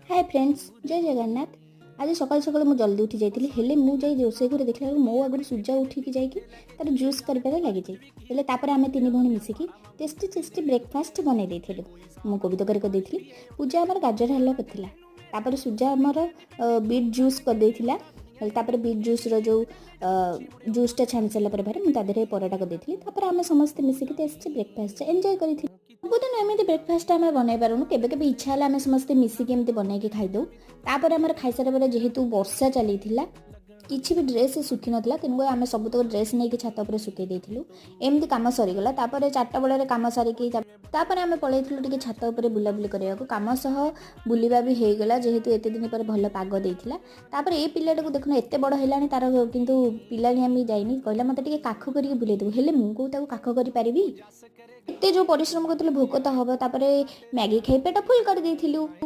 Hi friends, जय जगन्नाथ। आज सकाल सकाल मुझे जल्दी उठी जाइए हेले मुझे रोसे घर देखला मो आगे सूर्या उठिकी जाकि तार जूस कर लगी जाए तापर आम तीन भौणी मिसिकी टेस्टी टेस्टी ब्रेकफास्ट बनई देथिलु। मु कोबी तरकारी कर देथिली, पूजा आमर गाजर हलवा करथिला, तापर सूर्या आमर बीट जूस कर देथिला, तापर बीट जूस रो जो जूसटा छाणी सारा पर मुझे पराटा कर देथिली, तापर आम समस्त मिसिकी टेस्टी ब्रेकफास्ट एंजॉय करिथिलु। सबुदिन एमती ब्रेकफास्ट आम बनई पारूँ, केबे इच्छा है आम समस्ते मिसिकी एमती बनईकी खाईदे। तापर आम खाईसारा पर जेहेतु वर्षा चली किसी भी ड्रेस सुखी नाला तेणुक आम सबुतक ड्रेस नहीं कि छात पर सुखे देलु। एमती कम सरीगला, तापर 4टा बेले कम सारिकी तापर आम पलैलु टे छात पर बुलाबुली करने को, कम सह बुलवा भी होगला जेहेतु एत दिन पर भल पाग देता। तापर ये पिलाटा को देखना एत बड़ है तार किंतु पिलानियामी जाइनी, कहला मत टे काख कर बुले देव, हेले मुझे काख करी एत जो परिश्रम करते भोक तो हम, मैगी खाई पेट फुल कर देथिलु।